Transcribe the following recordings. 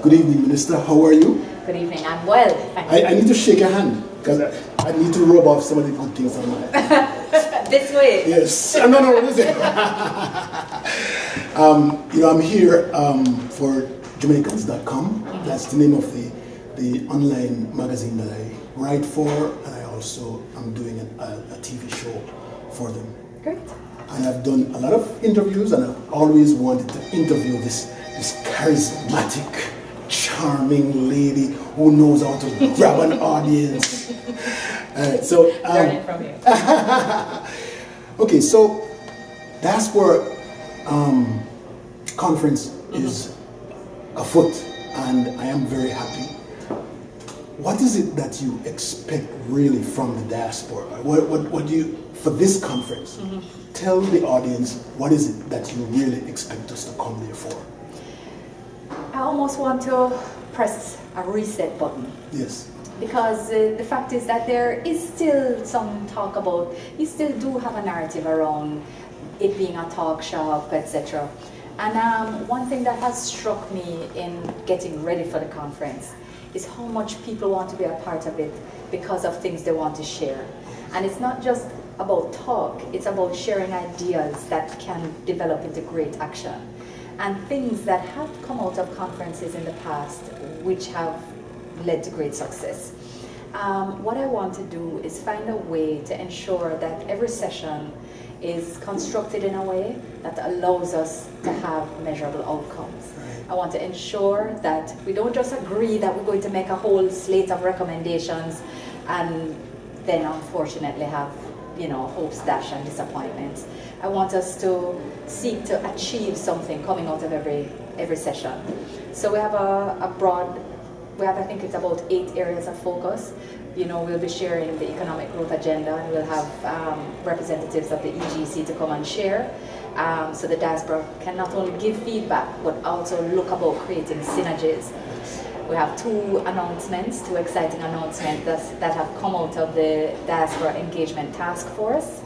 Good evening, Minister. How are you? Good evening. I'm well. I need to shake your hand because I need to rub off some of the good things on my This way. Yes. No, listen. I'm here for Jamaicans.com. That's the name of the online magazine that I write for, and I also am doing a TV show for them. Great. And I've done a lot of interviews, and I've always wanted to interview this charismatic, charming lady who knows how to grab an audience. So learning from you. Okay, so Diaspora Conference is afoot, and I am very happy. What is it that you expect really from the diaspora? What do you, for this conference, tell the audience, what is it that you really expect us to come there for? I almost want to press a reset button. Yes. Because the fact is that there is still some talk about, you still do have a narrative around it being a talk shop, etc. And one thing that has struck me in getting ready for the conference is how much people want to be a part of it because of things they want to share. And it's not just about talk, it's about sharing ideas that can develop into great action. And things that have come out of conferences in the past which have led to great success. What I want to do is find a way to ensure that every session is constructed in a way that allows us to have measurable outcomes. I want to ensure that we don't just agree that we're going to make a whole slate of recommendations and then unfortunately have, hopes dashed and disappointments. I want us to seek to achieve something coming out of every session. So we have I think it's about 8 areas of focus. We'll be sharing the economic growth agenda, and we'll have representatives of the EGC to come and share. So the diaspora can not only give feedback, but also look about creating synergies. We have 2 exciting announcements that have come out of the Diaspora Engagement Task Force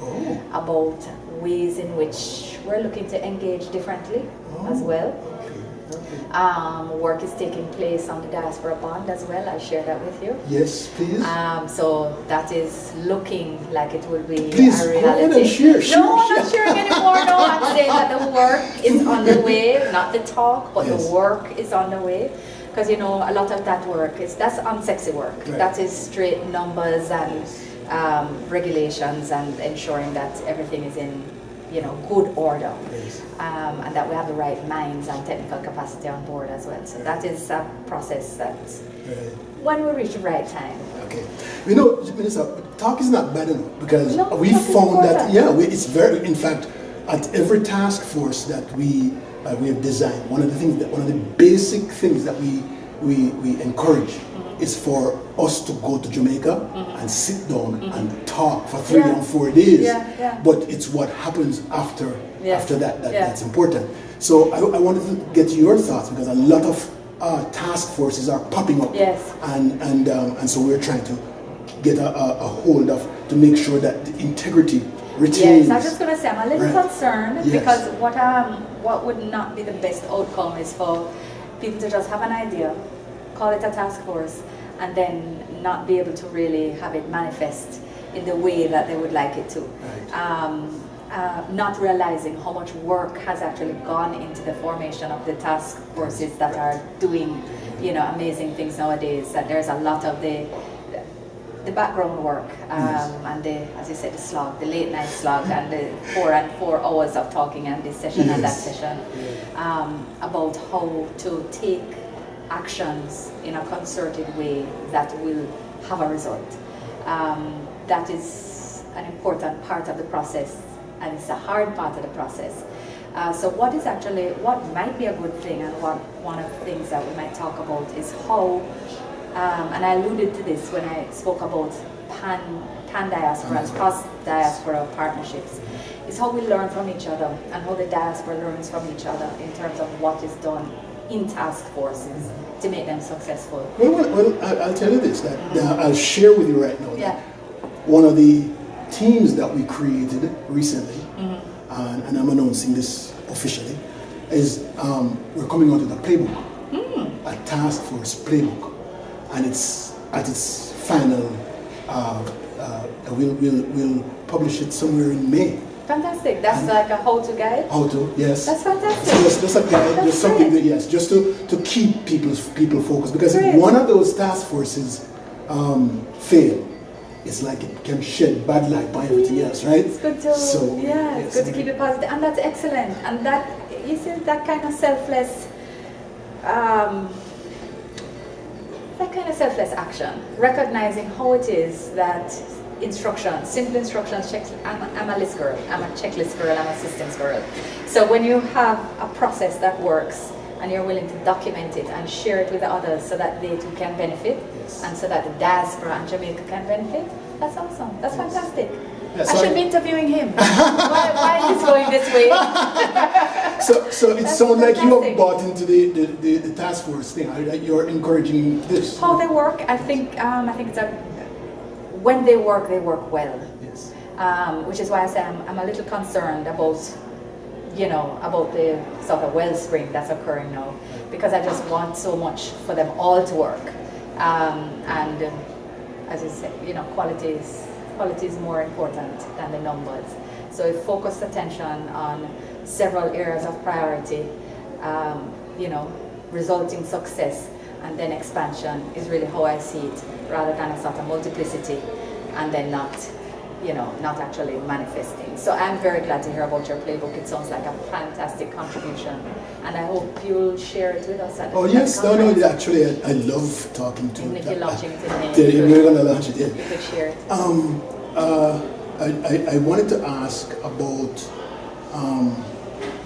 about ways in which we're looking to engage differently as well. Work is taking place on the Diaspora Bond as well. I'll share that with you. Yes, please. So that is looking like it will be please, a reality. Go ahead and share. I'm not sharing anymore. No, I'm saying that the work is on the way, not the talk, but the work is on the way. Because a lot of that work that's unsexy work. Right. That is straight numbers and regulations and ensuring that everything is in good order, and that we have the right minds and technical capacity on board as well. So that is a process that when we reach the right time. Okay. Minister, talk is not bad enough because we found that, it's very, in fact, at every task force that we have designed, one of the basic things that we encourage is for us to go to Jamaica and sit down and talk for 3 or 4 days. But it's what happens after that's important. So I wanted to get your thoughts because a lot of task forces are popping up. And so we're trying to get a hold of to make sure that the integrity retains. Yes, I was just going to say I'm a little concerned because what would not be the best outcome is for people to just have an idea, call it a task force, and then not be able to really have it manifest in the way that they would like it to. Not realizing how much work has actually gone into the formation of the task forces that are doing, amazing things nowadays. That there's a lot of the background work and as you said, the slog, the late night slog, and the 4 hours of talking and this session and that session about how to take actions in a concerted way that will have a result. That is an important part of the process, and it's a hard part of the process. So what might be a good thing, and one of the things that we might talk about is how, and I alluded to this when I spoke about pan-diaspora and cross-diaspora partnerships, is how we learn from each other and how the diaspora learns from each other in terms of what is done in task forces to make them successful. Well, I'll tell you this, that I'll share with you right now that one of the teams that we created recently, and I'm announcing this officially, is we're coming out with a playbook, a task force playbook, and it's at its final. We'll publish it somewhere in May. Fantastic. That's like a how-to guide? How-to, yes. That's fantastic. So just a guide, just something that, yes, just to keep people focused. Because if one of those task forces fail, it's like it can shed bad light on everything else, right? It's good to, it's good to keep it positive. And that's excellent. And that, you see, that kind of selfless, action, recognizing how it is that instructions, simple instructions, I'm a list girl, I'm a checklist girl, I'm a systems girl. So when you have a process that works and you're willing to document it and share it with the others so that they too can benefit, and so that the diaspora and Jamaica can benefit, that's awesome, that's fantastic. Yeah, so I should be interviewing him. why is this going this way? So it sounds like you have bought into the task force thing. You're encouraging this. How they work, I think it's when they work well. Yes. Which is why I say I'm a little concerned about, about the sort of wellspring that's occurring now, because I just want so much for them all to work. And as you say, quality is more important than the numbers. So if focused attention on several areas of priority, resulting success and then expansion is really how I see it, rather than a sort of multiplicity and then not actually manifesting. So I'm very glad to hear about your playbook. It sounds like a fantastic contribution, and I hope you'll share it with us at the yes, conference. no, actually I love talking to you. Even if you're launching it today, we're going to launch it, yeah. You could share it. I wanted to ask about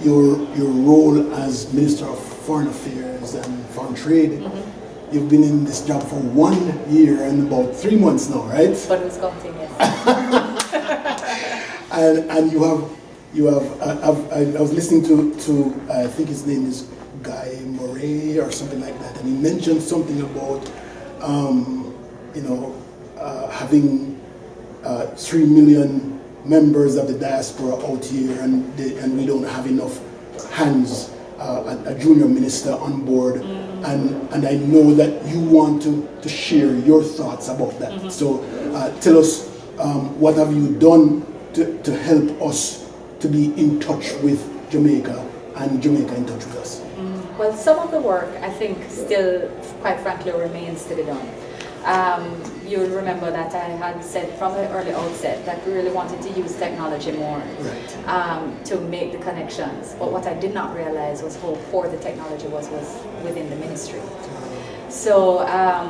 your role as Minister of Foreign Affairs and Foreign Trade. Mm-hmm. You've been in this job for 1 year and about 3 months now, right? But who's counting, yes. and you have. I was listening to I think his name is Guy Murray or something like that, and he mentioned something about having 3 million members of the diaspora out here, and we don't have enough hands, a junior minister on board. And I know that you want to share your thoughts about that. Mm-hmm. So tell us, what have you done to help us to be in touch with Jamaica and Jamaica in touch with us? Well, some of the work, I think, still, quite frankly, remains to be done. You'll remember that I had said from the early outset that we really wanted to use technology more, right, to make the connections. But what I did not realize was how poor the technology was within the ministry. So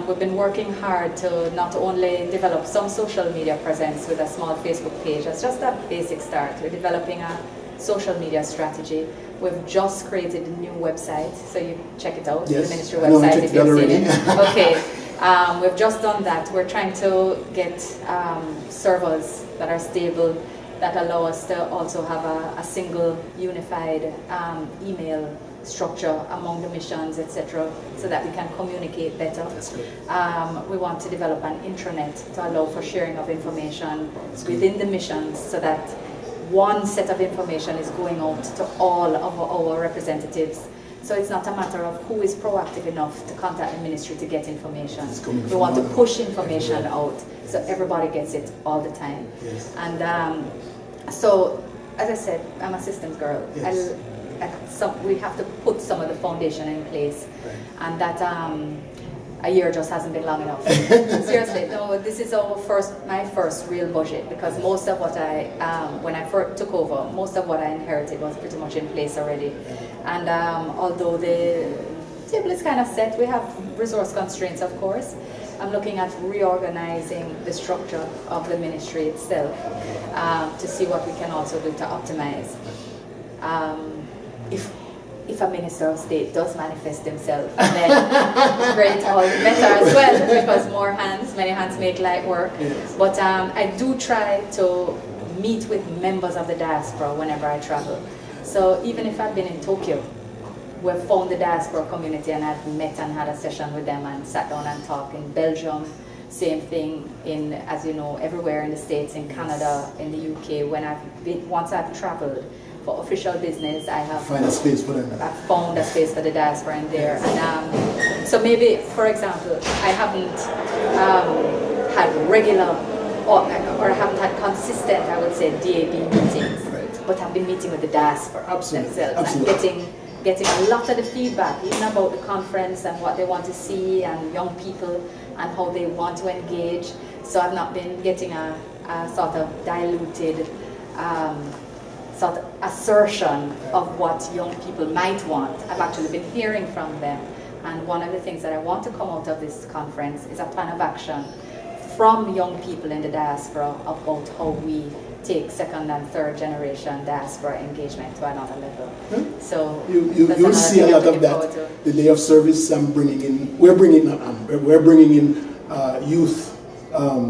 we've been working hard to not only develop some social media presence with a small Facebook page, as just a basic start. We're developing a social media strategy. We've just created a new website, so you check it out, yes, the ministry website if you've seen it. Okay. We've just done that. We're trying to get servers that are stable, that allow us to also have a single unified email structure among the missions, etc., so that we can communicate better. That's good. We want to develop an intranet to allow for sharing of information within the missions, so that one set of information is going out to all of our representatives. So it's not a matter of who is proactive enough to contact the ministry to get information. We want to push information out so everybody gets it all the time. Yes. And so, as I said, I'm a systems girl. Yes. We have to put some of the foundation in place, right, and that a year just hasn't been long enough. Seriously, no, this is my first real budget, because most of what when I first took over, most of what I inherited was pretty much in place already. And although the table is kind of set, we have resource constraints, of course. I'm looking at reorganizing the structure of the ministry itself to see what we can also do to optimize. If a Minister of State does manifest himself, then great, all the better as well, because many hands make light work. Yes. But I do try to meet with members of the diaspora whenever I travel. So even if I've been in Tokyo, we've found the diaspora community, and I've met and had a session with them and sat down and talked. In Belgium, same thing, as you know, everywhere in the States, in Canada, in the UK. Once I've traveled for official business, I have Find a space for them. I found a space for the diaspora in there. And so maybe, for example, I haven't had regular or I haven't had consistent, I would say, DAB meetings, Right. but I've been meeting with the diaspora Absolutely. themselves Absolutely. and getting a lot of the feedback, even about the conference and what they want to see and young people and how they want to engage. So I've not been getting a sort of diluted sort of assertion of what young people might want. I've actually been hearing from them. And one of the things that I want to come out of this conference is a plan of action from young people in the diaspora about how we take second and third generation diaspora engagement to another level. So you'll see a lot of that. The day of service, we're bringing in youth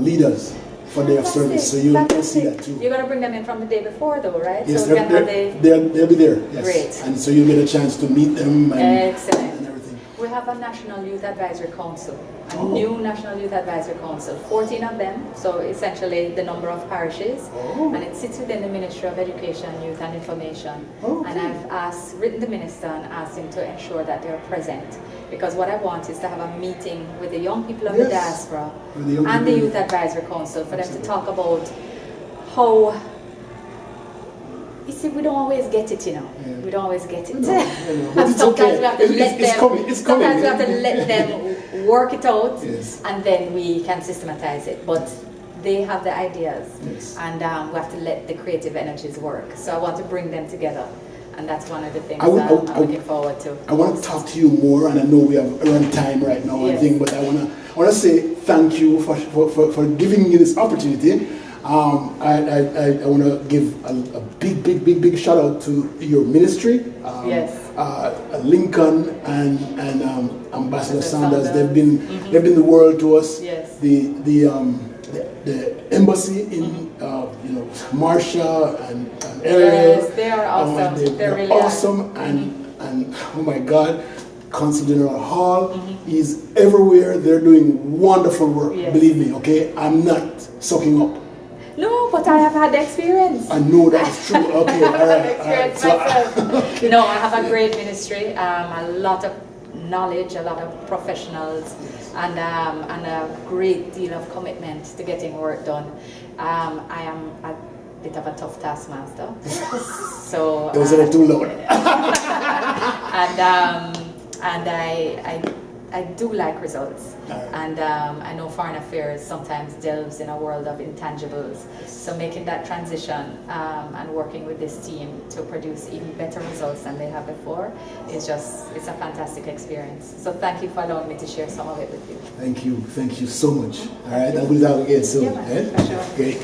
leaders for day of service. So you'll see that too. You're going to bring them in from the day before, though, right? Yes, so they'll be there. Yes. Great. And so you'll get a chance to meet them. Excellent. And everything. We have a National Youth Advisory Council, a new National Youth Advisory Council, 14 of them, so essentially the number of parishes, and it sits within the Ministry of Education, Youth and Information. And I've written the minister and asked him to ensure that they're present, because what I want is to have a meeting with the young people of the diaspora and the Youth Advisory Council for them to talk about how. You see, we don't always get it, you know. Yeah. We don't always get it. But it's sometimes okay. we have to let them. It's coming. Sometimes we have to let them work it out, yes. and then we can systematize it. But they have the ideas, yes. and we have to let the creative energies work. So I want to bring them together, and that's one of the things I'm looking forward to. I want to talk to you more, and I know we have around time right now, yes. I think, but I want to say thank you for giving me this opportunity. I want to give a big shout out to your ministry, yes. Lincoln and Ambassador Sanders. They've been the world to us. Yes. The embassy in Marsha and Ariel. Yes, they are awesome. They're really awesome. And oh my God, Consul General Hall is everywhere. They're doing wonderful work. Yes. Believe me. Okay, I'm not sucking up. No, but I have had the experience. I know that's true. Okay, all right. Myself. No, I have a great ministry, a lot of knowledge, a lot of professionals, and a great deal of commitment to getting work done. I am a bit of a tough taskmaster, so those are too loud. and I do like results, and I know foreign affairs sometimes delves in a world of intangibles. So making that transition and working with this team to produce even better results than they have before it's a fantastic experience. So thank you for allowing me to share some of it with you. Thank you so much. All right, and we'll talk again soon. Yeah, man, for sure. Great.